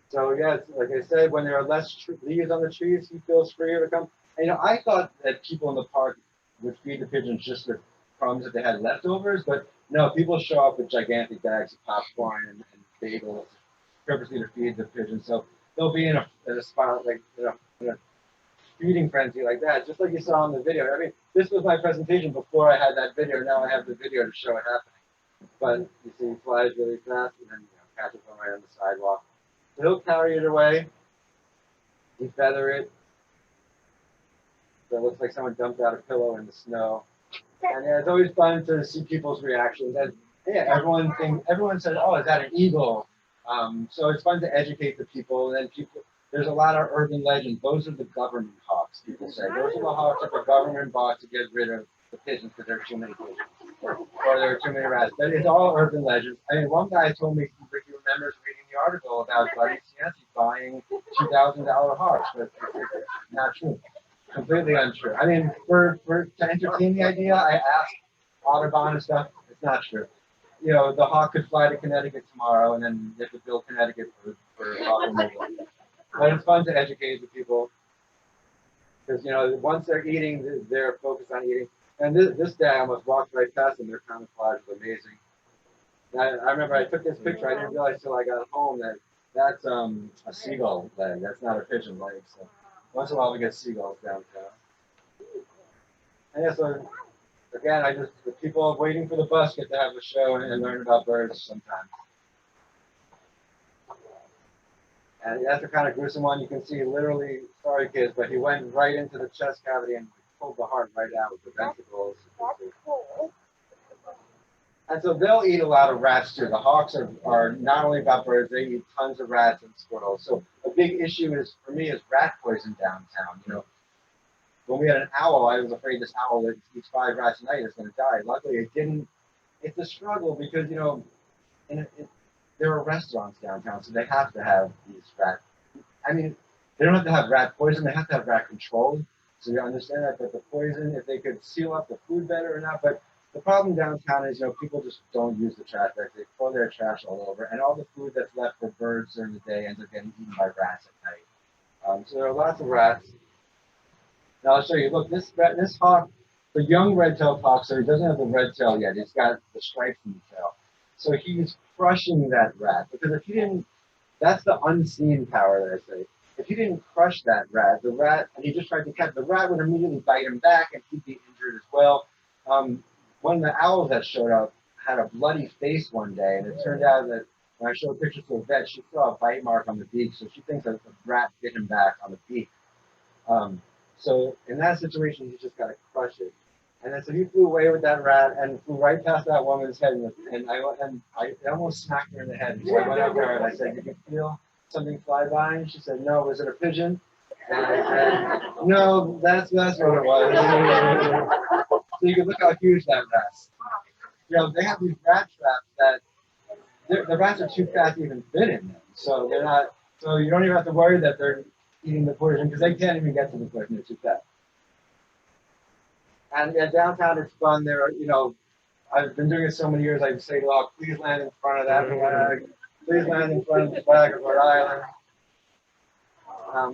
So yeah, like I said, when there are less leaves on the trees, he feels freer to come. And, I thought that people in the park would feed the pigeons just with crumbs if they had leftovers, but no, people show up with gigantic bags of popcorn and bagels purposely to feed the pigeons. So they'll be in a spot like in a feeding frenzy like that, just like you saw in the video. I mean, this was my presentation before I had that video. Now I have the video to show it happening. But you see, he flies really fast and then catches one right on the sidewalk. So he'll carry it away. He feather it. So it looks like someone dumped out a pillow in the snow. And yeah, it's always fun to see people's reactions. And yeah, everyone says, "Oh, is that an eagle?" So it's fun to educate the people. And then there's a lot of urban legends. Those are the government hawks, people say. Those are the hawks that the government bought to get rid of the pigeons because there are too many pigeons. Or there are too many rats. But it's all urban legends. I mean, one guy told me he remembers reading the article about Buddy Cianci buying $2,000 hawks, but it's not true. Completely untrue. I mean, to entertain the idea, I asked Audubon and stuff. It's not true. The hawk could fly to Connecticut tomorrow, and then they have to build Connecticut for automobile. But it's fun to educate the people because once they're eating, they're focused on eating. And this day, I almost walked right past them. Their camouflage was amazing. I remember I took this picture. I didn't realize till I got home that that's a seagull leg. That's not a pigeon leg. So once in a while, we get seagulls downtown. And yeah, so again, the people waiting for the bus get to have a show and learn about birds sometimes. And that's a kind of gruesome one. You can see literally, sorry kids, but he went right into the chest cavity and pulled the heart right out with the ventricles. And so they'll eat a lot of rats too. The hawks are not only about birds, they eat tons of rats and squirrels. So a big issue for me is rat poison downtown. When we had an owl, I was afraid this owl that eats 5 rats a night is going to die. Luckily, it didn't. It's a struggle because, there are restaurants downtown, so they have to have these rat. I mean, they don't have to have rat poison. They have to have rat control. So you understand that the poison, if they could seal up the food better or not. But the problem downtown is, people just don't use the trash bags. They throw their trash all over, and all the food that's left for birds during the day ends up getting eaten by rats at night. So there are lots of rats. Now I'll show you. Look, this hawk, the young red-tailed hawk, so he doesn't have the red tail yet. He's got the stripes in the tail. So he's crushing that rat because if he didn't, that's the unseen power that I say. If he didn't crush that rat, and he just tried to catch the rat, would immediately bite him back and he'd be injured as well. One of the owls that showed up had a bloody face one day, and it turned out that when I showed pictures to a vet, she saw a bite mark on the beak, so she thinks that the rat bit him back on the beak. So in that situation, you just got to crush it. And then so he flew away with that rat and flew right past that woman's head, and I almost smacked her in the head. So I went up there and I said, "Did you feel something fly by?" And she said, "No, was it a pigeon?" And I said, "No, that's what it was." So you can look how huge that rat is. You know, they have these rat traps that the rats are too fat to even fit in them. So they're not. So you don't even have to worry that they're eating the poison because they can't even get to the poison. They're too fat. And yeah, downtown it's fun. There, you know, I've been doing it so many years. I say, "Well, please land in front of that flag. Please land in front of the flag of Rhode Island."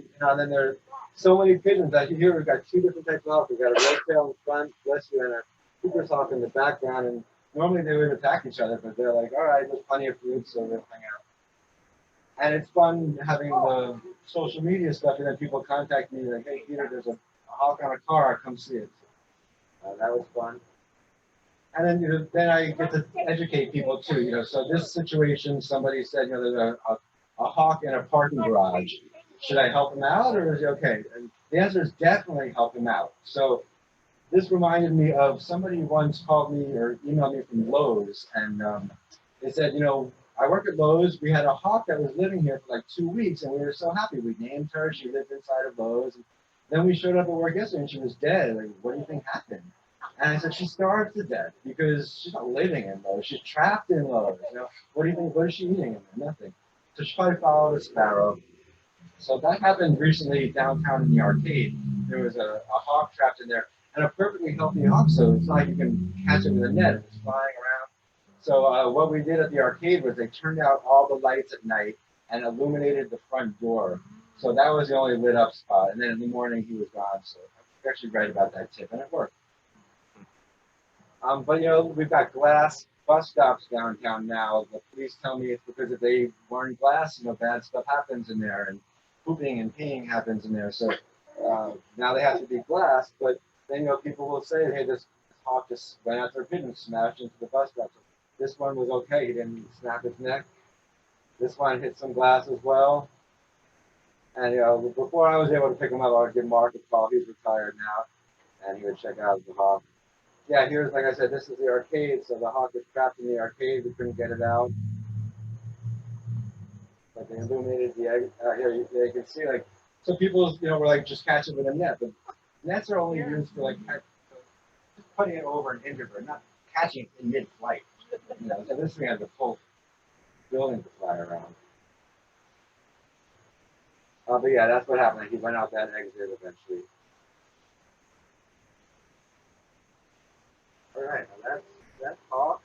You know, and then there are so many pigeons. That here we've got two different types of hawks. We've got a red tail in front, bless you, and a Cooper's hawk in the background. And normally they would attack each other, but they're like, "All right, there's plenty of food, so we'll hang out." And it's fun having the social media stuff, and then people contact me like, "Hey, Peter, there's a hawk on a car. Come see it." That was fun. And then, you know, then I get to educate people too. You know, so this situation, somebody said, you know, there's a hawk in a parking garage. Should I help him out, or is he okay? And the answer is definitely help him out. So this reminded me of somebody once called me or emailed me from Lowe's, and they said, you know, I work at Lowe's. We had a hawk that was living here for like 2 weeks, and we were so happy. We named her. She lived inside of Lowe's. And then we showed up at work yesterday, and she was dead. Like, what do you think happened? And I said, she starved to death because she's not living in Lowe's. She's trapped in Lowe's. You know, what do you think? What is she eating in there? Nothing. So she probably followed a sparrow. So that happened recently downtown in the arcade. There was a hawk trapped in there, and a perfectly healthy hawk. So it's not like you can catch it with a net. It's flying around. So what we did at the arcade was they turned out all the lights at night and illuminated the front door. So that was the only lit up spot. And then in the morning he was gone. So I was actually right about that tip, and it worked. But you know, we've got glass bus stops downtown now. The police tell me it's because if they weren't glass, you know, bad stuff happens in there, and pooping and peeing happens in there. So now they have to be glass. But then, you know, people will say, "Hey, this hawk just went after a pigeon, smashed into the bus stop." So this one was okay. He didn't snap his neck. This one hit some glass as well. And you know, before I was able to pick him up, I would give Mark a call. He's retired now, and he would check out the hawk. Yeah, here's, like I said, this is the arcade, so the hawk was trapped in the arcade. We couldn't get it out. But they illuminated the egg. Here, you can see, like, so people, you know, were like, just catch it with a net. But nets are only used for, like, just putting it over an injured, not catching it in mid-flight. You know, so this thing has a full building to fly around. But yeah, that's what happened. He went out that exit eventually. All right, now that's hawk.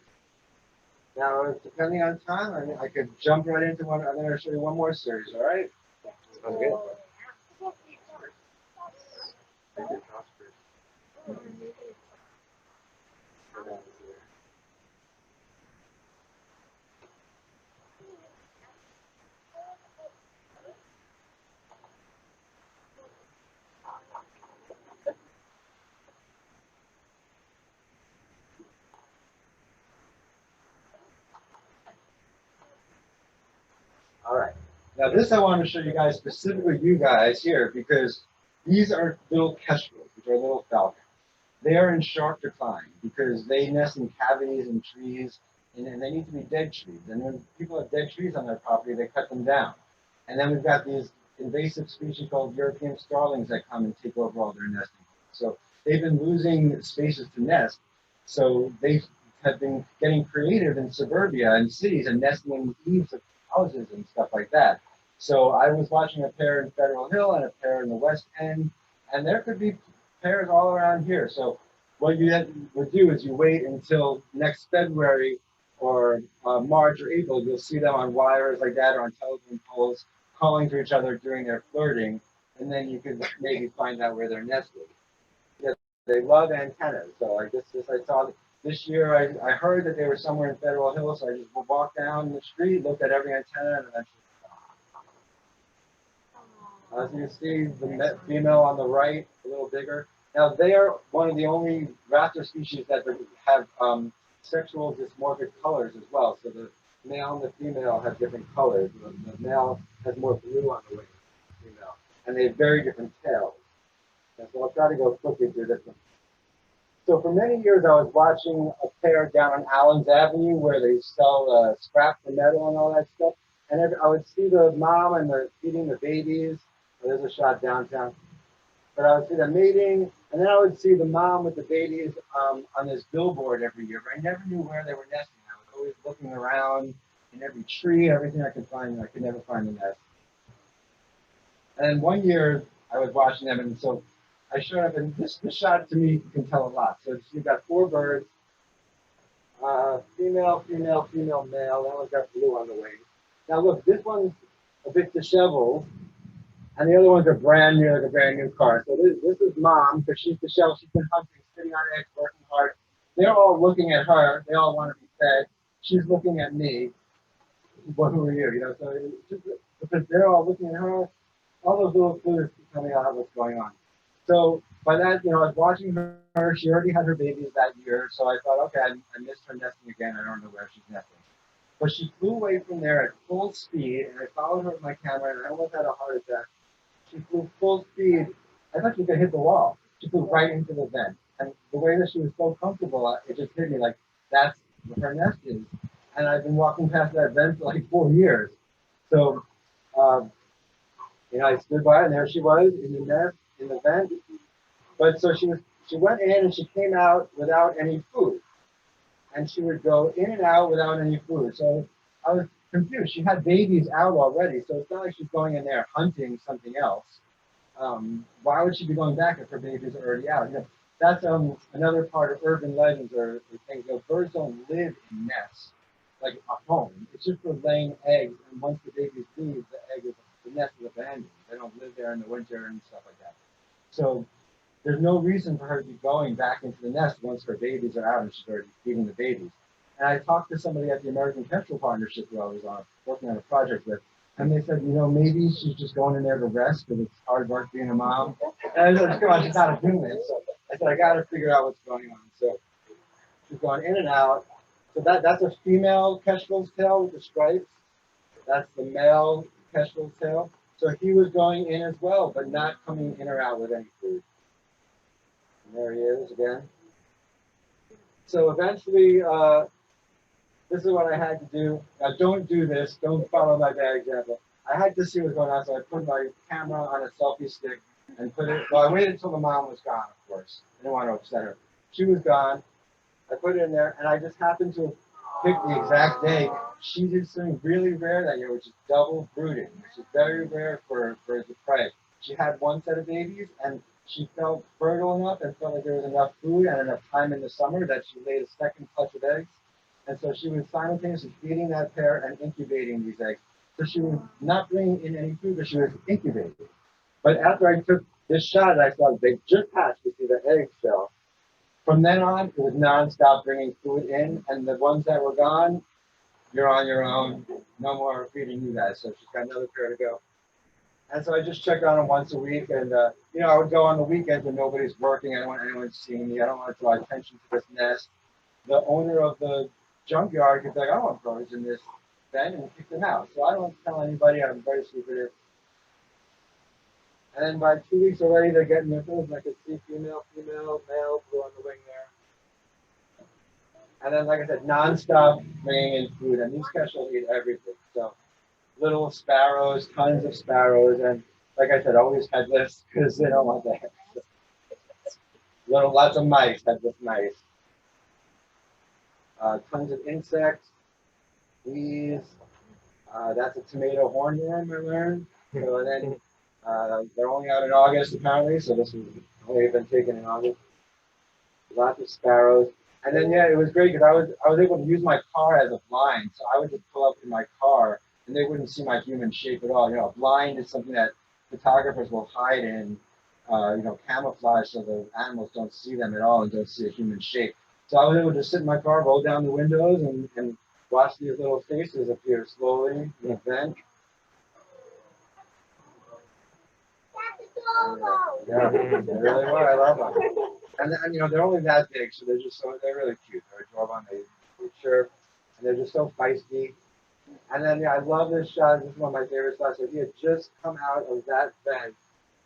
Now, depending on time, I could jump right into one. I'm going to show you one more series. All right? Sounds good. Thank you, Prosper. All right. Now this I want to show you guys, specifically you guys here, because these are little kestrels, which are little falcons. They are in sharp decline because they nest in cavities and trees, and they need to be dead trees. And when people have dead trees on their property, they cut them down. And then we've got these invasive species called European starlings that come and take over all their nesting. So they've been losing spaces to nest. So they have been getting creative in suburbia and cities and nesting in the eaves of houses and stuff like that. So I was watching a pair in Federal Hill and a pair in the West End, and there could be pairs all around here. So what you would do is you wait until next February or March or April. You'll see them on wires like that or on telephone poles calling to each other during their flirting, and then you could maybe find out where they're nested. Yeah, they love antennas. So I guess I saw this year, I heard that they were somewhere in Federal Hill, so I just walked down the street, looked at every antenna, and eventually. As you can see, the female on the right, a little bigger. Now, they are one of the only raptor species that have sexual dysmorphic colors as well. So the male and the female have different colors. The male has more blue on the wing than the female. And they have very different tails. And so I'll try to go quickly through this one. So for many years, I was watching a pair down on Allen's Avenue where they sell scrap for metal and all that stuff. And I would see the mom and the feeding the babies. There's a shot downtown. But I would see them mating, and then I would see the mom with the babies on this billboard every year. But I never knew where they were nesting. I was always looking around in every tree, everything I could find, and I could never find the nest. And then one year, I was watching them, and so I showed up, and this shot to me can tell a lot. So you've got 4 birds, female, female, female, male. That one's got blue on the wing. Now look, this one's a bit disheveled, and the other ones are brand new, like a brand new car. So this is mom, because she's disheveled. She's been hunting, sitting on eggs, working hard. They're all looking at her. They all want to be fed. She's looking at me. Well, who are you? You know, so it's just because they're all looking at her. All those little clues telling me out what's going on. So by that, you know, I was watching her. She already had her babies that year. So I thought, okay, I missed her nesting again. I don't know where she's nesting. But she flew away from there at full speed, and I followed her with my camera, and I almost had a heart attack. She flew full speed. I thought she could hit the wall. She flew right into the vent. And the way that she was so comfortable, it just hit me like, that's what her nest is. And I've been walking past that vent for like 4 years. So, you know, I stood by, and there she was in the nest, in the vent. But so she went in, and she came out without any food. And she would go in and out without any food. So I was confused. She had babies out already, so it's not like she's going in there hunting something else. Why would she be going back if her babies are already out? You know, that's another part of urban legends or things. You know, birds don't live in nests like a home. It's just for laying eggs, and once the babies leave, the nest is abandoned. They don't live there in the winter and stuff like that. So there's no reason for her to be going back into the nest once her babies are out and she's already feeding the babies. And I talked to somebody at the American Kestrel Partnership who I was working on a project with, and they said, you know, maybe she's just going in there to rest because it's hard work being a mom. And I said, come on, she's not a human. So I said, I got to figure out what's going on. So she's going in and out. So that's a female Kestrel's tail with the stripes. That's the male Kestrel's tail. So he was going in as well, but not coming in or out with any food. And there he is again. So eventually, this is what I had to do. Now, don't do this. Don't follow my bad example. I had to see what's going on, so I put my camera on a selfie stick and put it. Well, I waited until the mom was gone, of course. I didn't want to upset her. She was gone. I put it in there, and I just happened to pick the exact day. She did something really rare that year, which is double brooding, which is very rare for birds of prey. She had one set of babies, and she felt fertile enough and felt like there was enough food and enough time in the summer that she laid a second clutch of eggs. And so she was simultaneously feeding that pair and incubating these eggs. So she was not bringing in any food, but she was incubating. But after I took this shot, I saw they just hatched to see the egg shell. From then on, it was nonstop bringing food in, and the ones that were gone, you're on your own. No more feeding you guys. So she's got another pair to go. And so I just check on them once a week, and you know, I would go on the weekends when nobody's working. I don't want anyone seeing me. I don't want to draw attention to this nest. The owner of the junkyard could be like, I don't want birds in this den, and kick them out. So I don't tell anybody. I'm very secretive. And then by 2 weeks already, they're getting their food. I could see female, male, blue on the wing there. And then, like I said, nonstop bringing in food. And these Kestrels eat everything. So little sparrows, tons of sparrows. And like I said, always headless because they don't want the head. Lots of mice, headless mice. Tons of insects, bees. That's a tomato hornworm, I learned. So then they're only out in August apparently, so this has only been taken in August. Lots of sparrows. And then yeah, it was great because I was able to use my car as a blind. So I would just pull up in my car and they wouldn't see my human shape at all. You know, a blind is something that photographers will hide in, you know, camouflage so the animals don't see them at all and don't see a human shape. So I was able to sit in my car, roll down the windows, and watch these little faces appear slowly in the vent. Yeah, they really were. I love them. And you know, they're only that big, so they're really cute. They're adorable, and they chirp, and they're just so feisty. And then yeah, I love this shot. This is one of my favorite shots. So he had just come out of that vent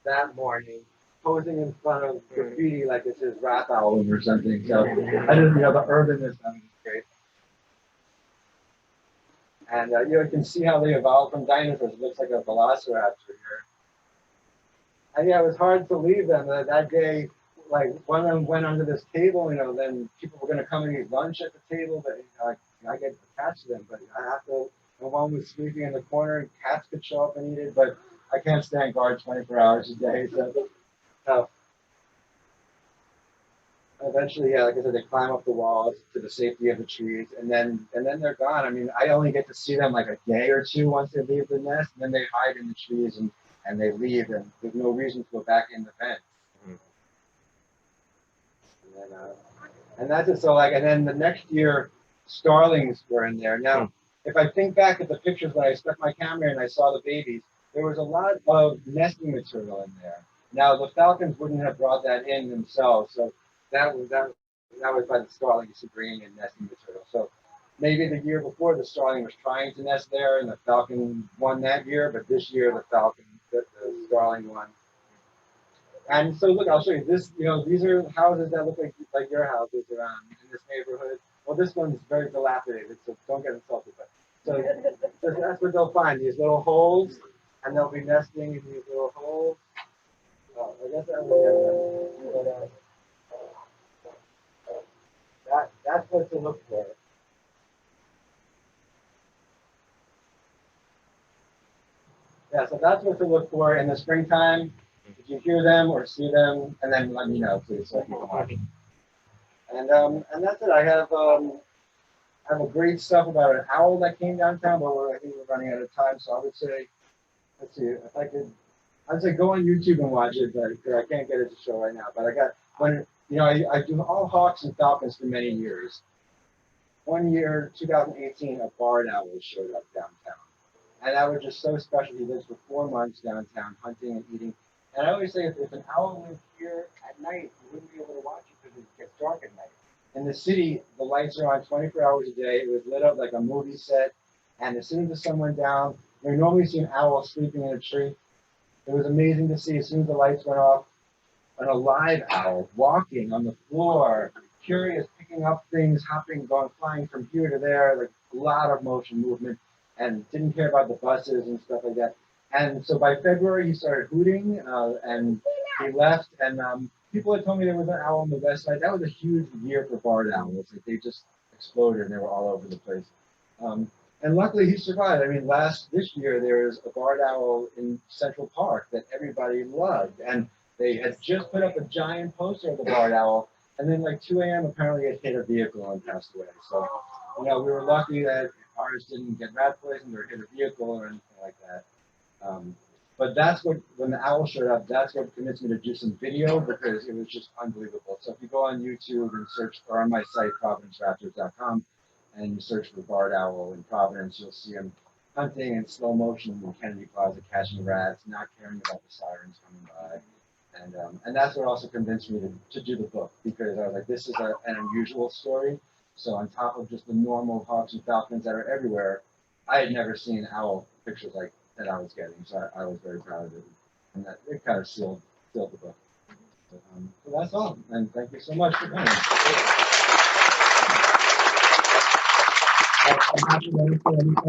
that morning, posing in front of graffiti like it's his rap album or something. So I just, the urbanness of it is great. And you can see how they evolved from dinosaurs. It looks like a velociraptor here. And yeah, it was hard to leave them. That day, like one of them went under this table, then people were going to come and eat lunch at the table, but I get attached to them. But I have to, and one was sleeping in the corner, and cats could show up and eat it, but I can't stand guard 24 hours a day. So eventually, yeah, like I said, they climb up the walls to the safety of the trees, and then they're gone. I mean, I only get to see them like a day or two once they leave the nest, and then they hide in the trees and they leave, and there's no reason to go back in the fence. And that's it. So and then the next year, starlings were in there. Now, if I think back at the pictures when I stuck my camera in and I saw the babies, there was a lot of nesting material in there. Now, the falcons wouldn't have brought that in themselves, so that was by the starlings bringing in nesting material. So maybe the year before, the starling was trying to nest there, and the falcon won that year. But this year, the starling won. And so, look, I'll show you this. These are houses that look like your houses around in this neighborhood. Well, this one's very dilapidated, so don't get insulted. But so that's what they'll find, these little holes, and they'll be nesting in these little holes. Oh, I guess that was that's what to look for. Yeah, so that's what to look for in the springtime. If you hear them or see them, and then let me know, please, so I can watch. And that's it. I have a great stuff about an owl that came downtown, but I think we're running out of time. So I would say, let's see, if I could, I'd say go on YouTube and watch it, but I can't get it to show right now. But I do all hawks and falcons for many years. One year, 2018, a barred owl showed up downtown. And that was just so special. He lives for 4 months downtown, hunting and eating. And I always say, if an owl lived here at night, you wouldn't be able to watch it because it gets dark at night. In the city, the lights are on 24 hours a day. It was lit up like a movie set. And as soon as the sun went down, you normally see an owl sleeping in a tree. It was amazing to see, as soon as the lights went off, an alive owl walking on the floor, curious, picking up things, hopping, going, flying from here to there, like a lot of motion, movement, and didn't care about the buses and stuff like that. And so by February, he started hooting, and he left. And people had told me there was an owl on the west side. That was a huge year for barred owls. Like, they just exploded, and they were all over the place. And luckily, he survived. I mean, this year, there was a barred owl in Central Park that everybody loved. And they had just put up a giant poster of the barred owl. And then, like 2 a.m., apparently it hit a vehicle and passed away. So, we were lucky that ours didn't get rat poisoned or hit a vehicle or anything like that. But that's when the owl showed up, that's what convinced me to do some video, because it was just unbelievable. So if you go on YouTube and search, or on my site, providenceraptors.com, and you search for barred owl in Providence, you'll see him hunting in slow motion in Kennedy Plaza, catching rats, not caring about the sirens coming by. And that's what also convinced me to do the book, because I was like, this is an unusual story. So on top of just the normal hawks and falcons that are everywhere, I had never seen owl pictures like that I was getting. So I was very proud of it. And that it kind of sealed the book. So that's all. And thank you so much for coming. I'm happy to answer any questions.